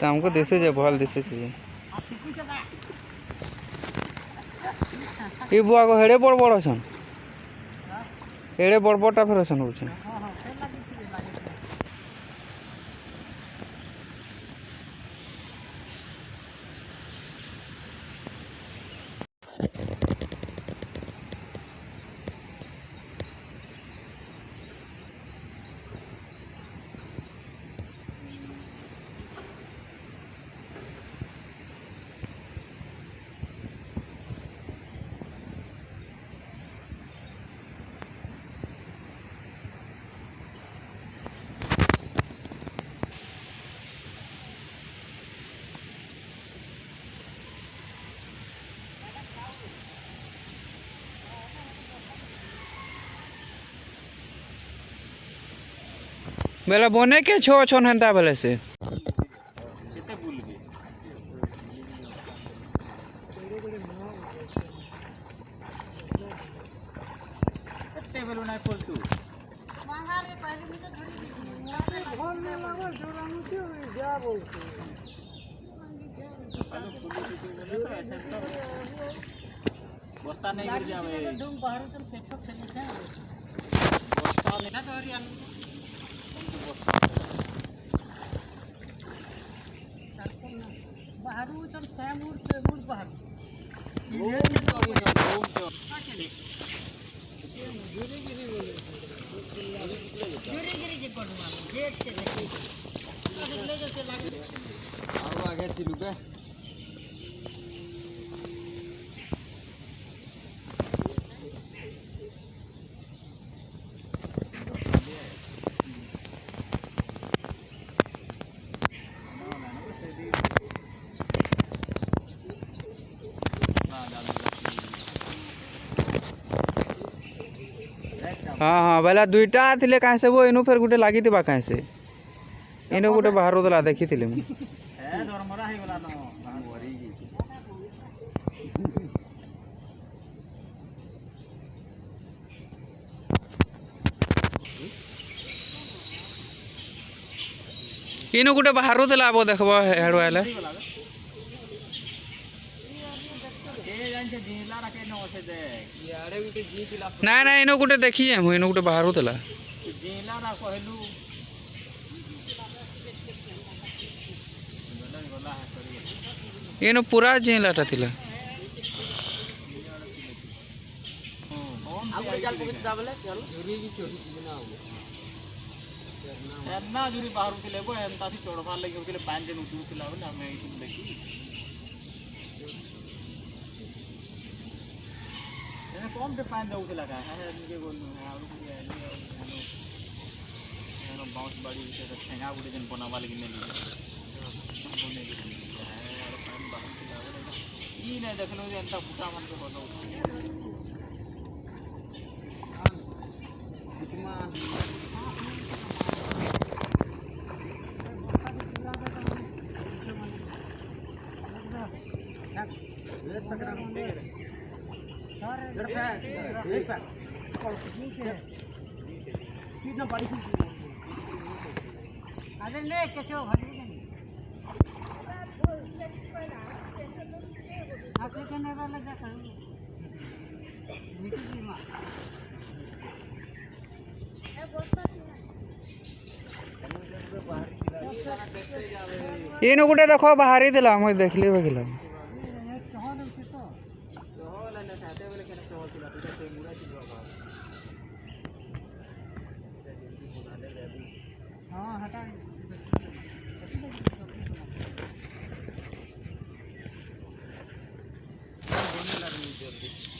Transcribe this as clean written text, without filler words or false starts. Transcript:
हमको दिशे जे भल दिशे जे ई बुआ को हेड़े बड़ बड़ अछन हेड़े बड़ बड़टा फेर अछन होछ बेला बने के छो छन हंता बेले से केते बुलबे केते बेलो नाही पलटू मांगारे पहले मी तो थोड़ी फोन में लागल जोरानु क्यों जा बोलते बस्ता नहीं गिर जावे धूम बाहर चल पेछो खेले छे बस्ता नहीं ना तो हरियाण बाहर चल सैमूर से मूर बाहर गिरी जे पड़वा गेट से ले जो से लागे आवा आगे थी लुके हाँ हाँ बेला दुईटा थिले कहाँ से वो इनु फिर गुटे लागी थी कहाँ से इनु गुटे बाहर उतला देखी थिले मैं ए दरमरा हे गला न वरी इनु गुटे बाहर उतला वो देखबो हेडवाले ना ना इनो गुटे देखी जे मु इनो गुटे बाहर होतला जेला रा कहलु इनो पूरा जेलाटा थिला एतना जुरी बाहर उठले बो एंता सी चोड़मार लगे उठले पांच दिन उठुला बोले हमें ई देखी एने कौन पे पांच जाउला का है निके बोल है और कुछ है एनो बाउंस बाड़ी से ठेंगा गुडी जन बनावा लगी ने बोने की है और पान बाहर उठला बोले ई ने देखलो जे एंता फुटा मन के बोलो कितना बड़ी सी अरे ले के चो भाजी नहीं आके के ने वाला जा कर मीठी की मां ए बोलता इनो गुटे देखो बाहर ही दिला मैं देखली बगिला हां हटा बोलने लगी जल्दी